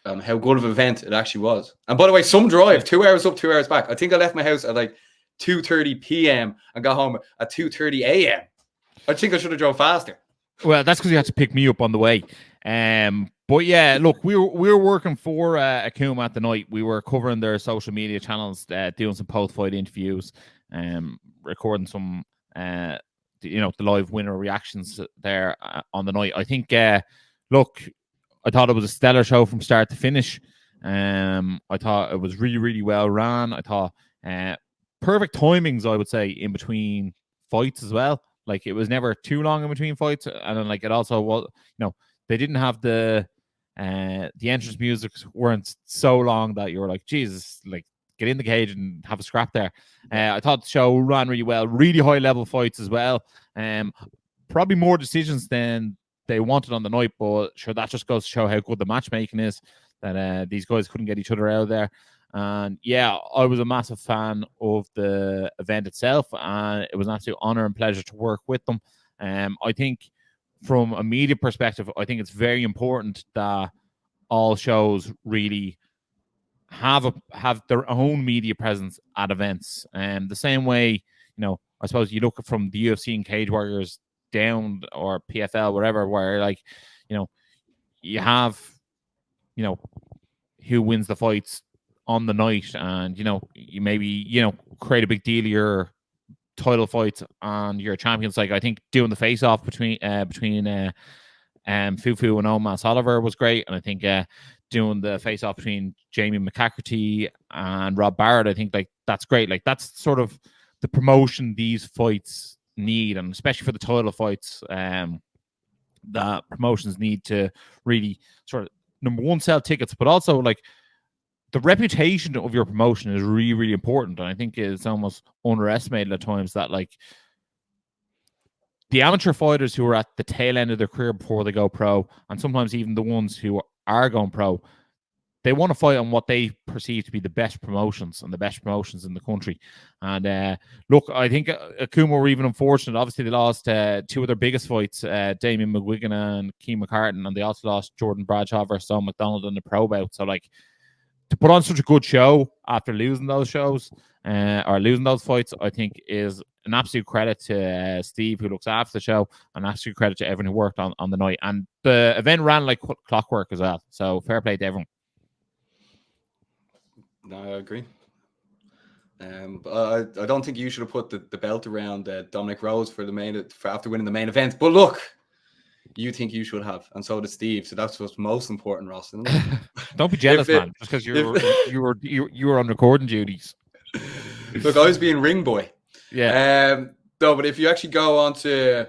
how good of an event it actually was. And by the way, some drive, 2 hours up, 2 hours back. I think I left my house at like 2:30 p.m. and got home at 2:30 a.m. I think I should have drove faster. Well, that's because you had to pick me up on the way. But yeah, look, we were working for Akuma at the night. We were covering their social media channels, doing some post-fight interviews, recording some the live winner reactions there on the night. I think look, I thought it was a stellar show from start to finish. I thought it was really, really well ran. I thought perfect timings, I would say, in between fights as well. Like, it was never too long in between fights, and then, like, it also was, they didn't have the entrance music weren't so long that you were like, Jesus, like, get in the cage and have a scrap there. I thought the show ran really well, really high level fights as well. Probably more decisions than they wanted on the night, but sure, that just goes to show how good the matchmaking is, that these guys couldn't get each other out there. And yeah, I was a massive fan of the event itself, and it was an absolute honor and pleasure to work with them. I think from a media perspective, I think it's very important that all shows really have their own media presence at events. And the same way, I suppose you look from the UFC and Cage Warriors down, or PFL, whatever, where, like, you have, who wins the fights on the night, and you maybe create a big deal of your title fights and your champions. Like, I think doing the face off between Fufu and Omas Oliver was great, and I think doing the face off between Jamie McCafferty and Rob Barrett, I think, like, that's great. Like, that's sort of the promotion these fights need, and especially for the title fights, that promotions need to really sort of, number one, sell tickets, but also, like, the reputation of your promotion is really, really important. And I think it's almost underestimated at times that, like, the amateur fighters who are at the tail end of their career before they go pro, and sometimes even the ones who are going pro, they want to fight on what they perceive to be the best promotions and the best promotions in the country. And look, I think Akuma were even unfortunate. Obviously, they lost two of their biggest fights, Damien McGuigan and Keane McCartan, and they also lost Jordan Bradshaw versus Don McDonald in the pro bout. So, like, to put on such a good show after losing those shows or losing those fights, I think is an absolute credit to Steve, who looks after the show, and absolute credit to everyone who worked on the night. And the event ran like clockwork as well. So, fair play to everyone. No, I agree. But I don't think you should have put the belt around Dominic Rose for after winning the main event. But look, you think you should have, and so did Steve. So that's what's most important, Ross. Isn't it? Don't be jealous, man. Just because you were on recording duties. Look, I was being ring boy. Yeah. No, but if you actually go onto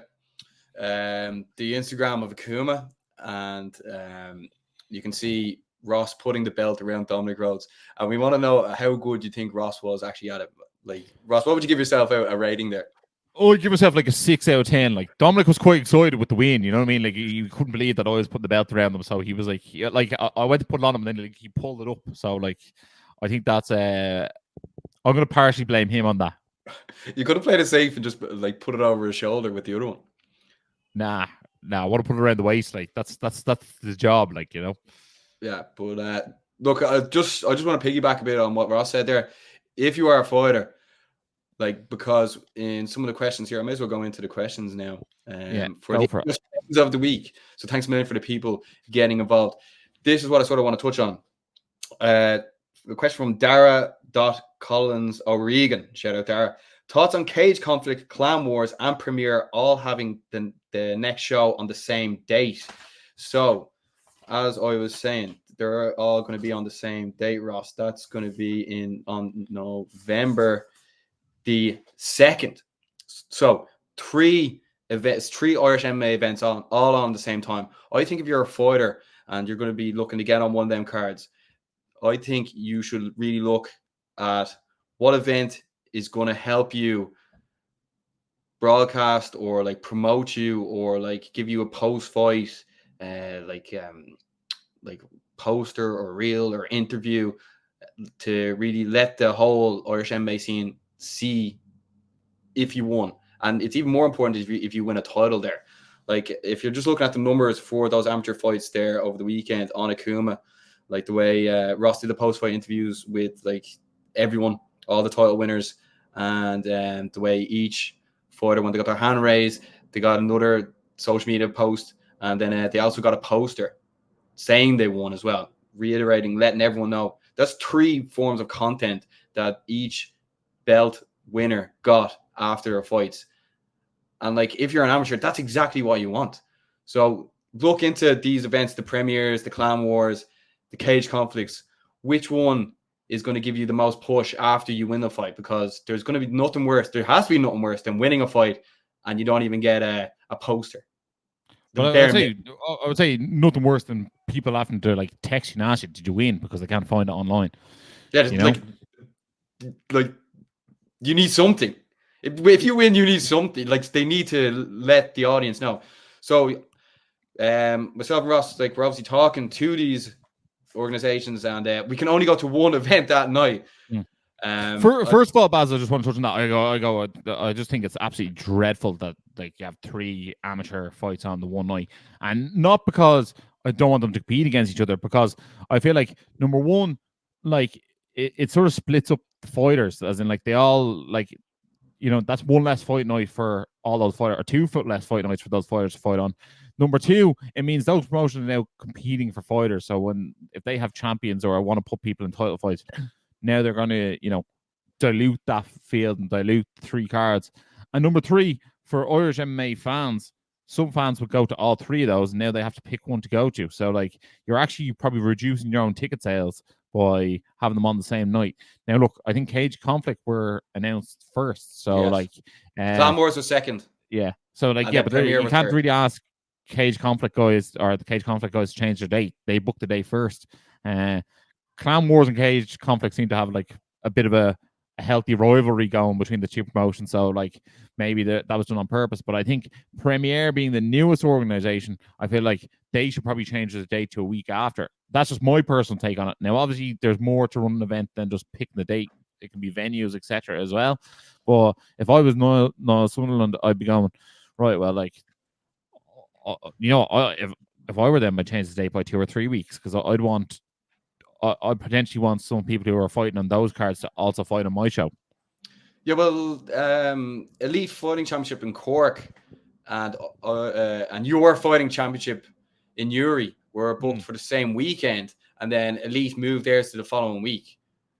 the Instagram of Akuma, and you can see Ross putting the belt around Dominic Rhodes, and we want to know how good you think Ross was actually at it. Like, Ross, what would you give yourself a rating there? Oh, I'd give myself like a 6 out of 10. Like, Dominic was quite excited with the win. You know what I mean? Like, you couldn't believe that I was putting the belt around him. So he was like, I went to put it on him, and then like he pulled it up. So like, I think that's I'm gonna partially blame him on that. You could have played it safe and just like put it over his shoulder with the other one. Nah, I want to put it around the waist. Like, that's the job. Like, you know. Yeah, but look, I just want to piggyback a bit on what Ross said there. If you are a fighter, like, because in some of the questions here, I may as well go into the questions now. For the questions of the week. So thanks a million for the people getting involved. This is what I sort of want to touch on. The question from Dara.Collins O'Regan. Shout out Dara. Thoughts on Cage Conflict, Clan Wars, and Premiere all having the next show on the same date. So, as I was saying, they're all going to be on the same date, Ross. That's going to be on November the 2nd. So 3 events, 3 Irish MMA events all on the same time. I think if you're a fighter and you're going to be looking to get on one of them cards, I think you should really look at what event is going to help you broadcast or like promote you or like give you a post-fight like poster or reel or interview to really let the whole Irish MMA scene see if you won. And it's even more important if you win a title there. Like, if you're just looking at the numbers for those amateur fights there over the weekend on Akuma, like the way Ross did the post-fight interviews with like everyone, all the title winners, and the way each fighter, when they got their hand raised, they got another social media post, and then they also got a poster saying they won as well, reiterating, letting everyone know. That's 3 forms of content that each belt winner got after their fights. And like, if you're an amateur, that's exactly what you want. So look into these events, the premieres, the Clan Wars, the Cage Conflicts. Which one is going to give you the most push after you win the fight? Because there's going to be nothing worse. There has to be nothing worse than winning a fight and you don't even get a poster. But I would say nothing worse than people having to like text you and ask you, did you win? Because they can't find it online. Yeah, you know? like you need something. If you win, you need something. Like, they need to let the audience know. So myself and Ross, like, we're obviously talking to these organizations, and we can only go to one event that night. First of all, Baz, I just want to touch on that. I just think it's absolutely dreadful that like you have 3 amateur fights on the one night, and not because I don't want them to compete against each other, because I feel like, number one, like it sort of splits up the fighters, as in like they all, like, you know, that's one less fight night for all those fighters, or 2 less fight nights for those fighters to fight on. Number 2, it means those promotions are now competing for fighters. So if they have champions or want to put people in title fights, now they're going to, you know, dilute that field and dilute 3 cards. And number 3, for Irish MMA fans, some fans would go to all 3 of those, and now they have to pick one to go to. So like, you're actually probably reducing your own ticket sales by having them on the same night. Now, look, I think Cage Conflict were announced first. So yes. Like, Clan Wars was second. Yeah. So like, yeah, but you can't really ask Cage Conflict guys or the Cage Conflict guys to change their date. They booked the day first. Clan Wars and Cage Conflict seem to have like a bit of a healthy rivalry going between the two promotions. So like maybe that was done on purpose. But I think Premier being the newest organization, I feel like they should probably change the date to a week after. That's just my personal take on it. Now, obviously, there's more to run an event than just picking the date. It can be venues, etc. as well. But if I was Niall Sunderland, I'd be going, right, well, like, if I were them, I'd change the date by 2 or 3 weeks, because I'd potentially want some people who are fighting on those cards to also fight on my show. Yeah, well, Elite Fighting Championship in Cork and your Fighting Championship in Uri were booked for the same weekend, and then Elite moved theirs to the following week.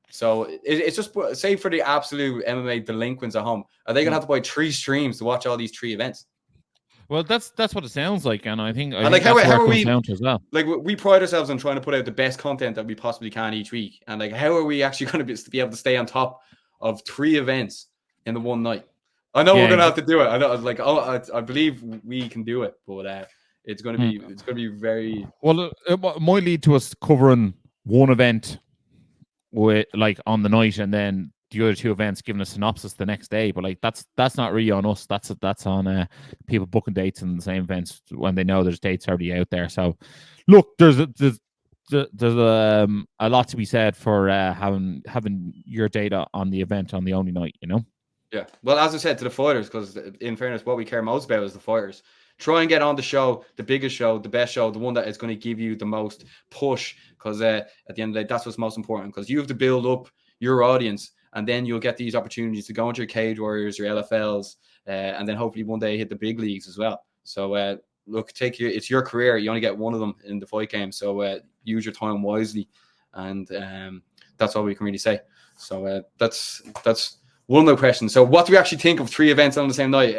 So it's just, say for the absolute MMA delinquents at home, are they going to have to buy 3 streams to watch all these 3 events? Well, that's what it sounds like, and I think like, that's how where are it we comes down to as well. Like, we pride ourselves on trying to put out the best content that we possibly can each week, and like, how are we actually going to be able to stay on top of 3 events in the one night? I know we're going to have to do it. I know, like, I believe we can do it, but it's going to be very well. It might lead to us covering one event with like on the night, and then the other 2 events giving a synopsis the next day. But like that's not really on us. That's on people booking dates in the same events when they know there's dates already out there. So look, there's a lot to be said for having your data on the event on the only night, you know. Yeah, well, as I said to the fighters, because in fairness, what we care most about is the fighters. Try and get on the show, the biggest show, the best show, the one that is going to give you the most push, because at the end of the day, that's what's most important, because you have to build up your audience, and then you'll get these opportunities to go into your Cage Warriors, your LFLs, and then hopefully one day hit the big leagues as well. So look, it's your career. You only get one of them in the fight game, so use your time wisely, and that's all we can really say. So that's one of the questions. So what do we actually think of 3 events on the same night?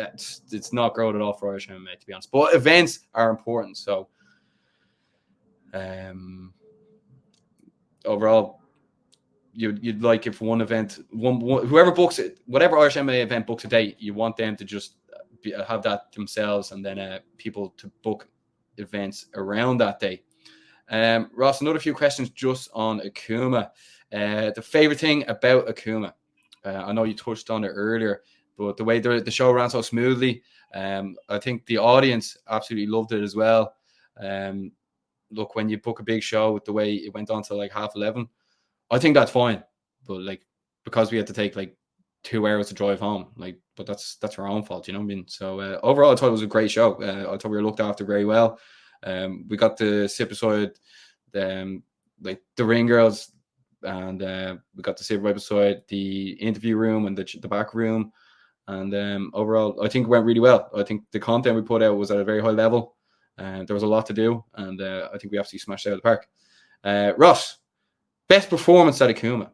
It's not great at all for Irish MMA, to be honest. But events are important. So overall, you'd like if one event, whoever books it, whatever Irish MMA event books a date, you want them to just have that themselves, and then people to book events around that day. Ross, another few questions just on Akuma. The favorite thing about Akuma. I know you touched on it earlier, but the way the show ran so smoothly, I think the audience absolutely loved it as well. Look, when you book a big show with the way it went on to like 11:30, I think that's fine. But like, because we had to take like 2 hours to drive home, like, but that's our own fault, you know what I mean? So overall, I thought it was a great show. I thought we were looked after very well. We got to sit beside like the ring girls, and we got to sit right beside the interview room and the back room, and overall I think it went really well. I think the content we put out was at a very high level, and there was a lot to do, and I think we absolutely smashed it out of the park. Ross, best performance at Akuma?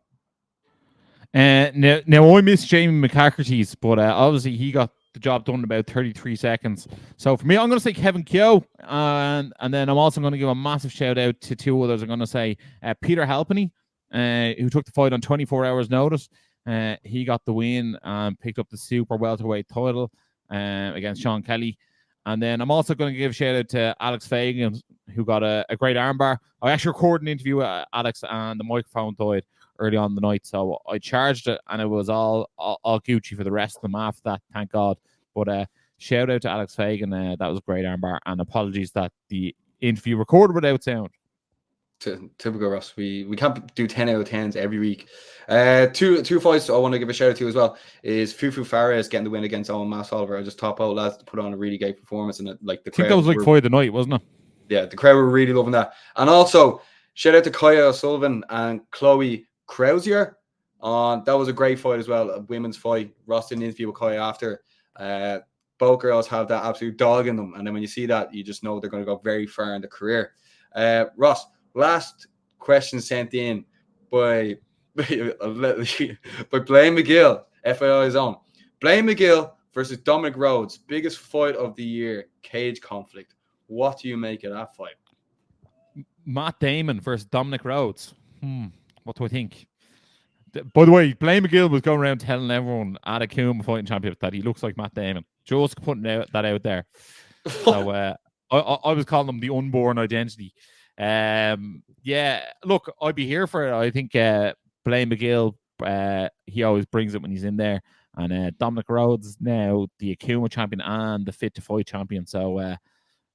Now I miss Jamie McCarthy's, but obviously he got the job done in about 33 seconds. So for me, I'm going to say Kevin Keogh, and then I'm also going to give a massive shout out to 2 others. I'm going to say Peter Halpenny, who took the fight on 24 hours notice. He got the win and picked up the super welterweight title against Sean Kelly. And then I'm also going to give a shout out to Alex Fagan, who got a great armbar. I actually recorded an interview with Alex, and the microphone died early on in the night, so I charged it, and it was all Gucci for the rest of them after that, thank God. But shout out to Alex Fagan, that was a great armbar, and apologies that the interview recorded without sound. Typical Ross. We can't do 10 out of 10s every week. Two fights I want to give a shout out to as well is Fufu Fares getting the win against Owen Massolver. I just top out lads to put on a really great performance, and like the crowd, I think that was like fight of the night, wasn't it? Yeah, the crowd were really loving that. And also shout out to Kaya O'Sullivan and Chloe Krausier. That was a great fight as well, a women's fight. Ross did an interview with Kaya after. Both girls have that absolute dog in them, and then when you see that, you just know they're going to go very far in their career. Ross, last question sent in by Blaine McGill, FAI's own. Blaine McGill versus Dominic Rhodes, biggest fight of the year, cage conflict. What do you make of that fight? Matt Damon versus Dominic Rhodes. What do I think? By the way, Blaine McGill was going around telling everyone at Akuma Fighting Championship that he looks like Matt Damon. Just putting that out there. So I was calling him the unborn identity. Yeah, look, I'd be here for it. I think Blaine McGill He always brings it when he's in there. And Dominic Rhodes is now the Akuma champion and the Fit to Fight champion. So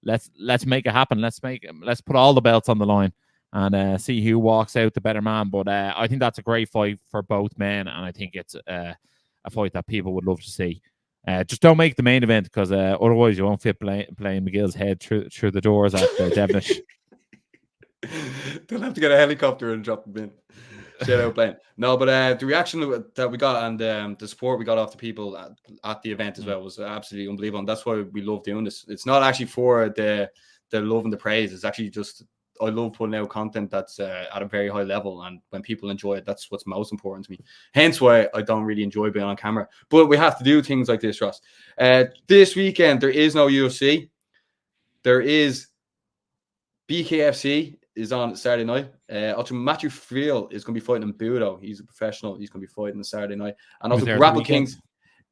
let's make it happen. Let's put all the belts on the line and see who walks out the better man. But I think that's a great fight for both men, and I think it's a fight that people would love to see. Just don't make the main event, because otherwise you won't fit playing McGill's head through the doors at Devonish. They'll have to get a helicopter and drop them in. Shout out playing. No, but the reaction that we got and the support we got off the people at the event as well was absolutely unbelievable. And that's why we love doing this. It's not actually for the love and the praise. It's actually just, I love putting out content that's at a very high level. And when people enjoy it, that's what's most important to me. Hence why I don't really enjoy being on camera. But we have to do things like this, Ross. This weekend, there is no UFC. There is BKFC is on Saturday night. Also, Matthew Friel is going to be fighting in Budo. He's a professional. He's going to be fighting on Saturday night. And also Grapple Kings.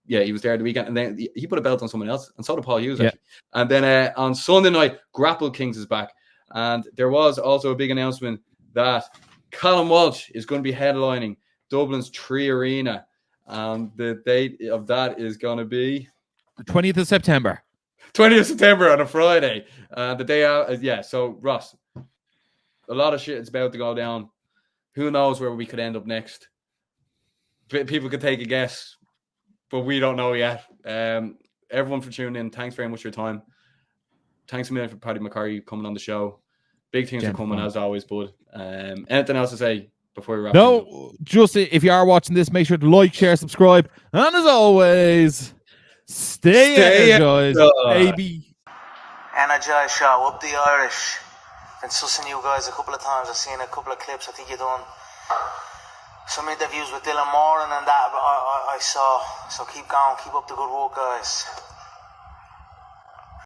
Yeah, he was there the weekend. And then he put a belt on someone else. And so did Paul Hughes, actually. And then on Sunday night, Grapple Kings is back. And there was also a big announcement that Callum Walsh is going to be headlining Dublin's Tree Arena. And the date of that is going to be the 20th of September. 20th of September on a Friday. The day out. Yeah, so Ross, a lot of shit is about to go down. Who knows where we could end up next? People could take a guess, but we don't know yet. Everyone for tuning in, thanks very much for your time. Thanks a million for Paddy McCorry coming on the show. Big things are coming as always, bud. Anything else to say before we wrap? No, just if you are watching this, make sure to like, share, subscribe, and as always, stay energized, baby. Energized Show, up the Irish. Been sussing you guys a couple of times. I've seen a couple of clips. I think you've done some interviews with Dylan Moran and that I saw. So keep going, keep up the good work, guys.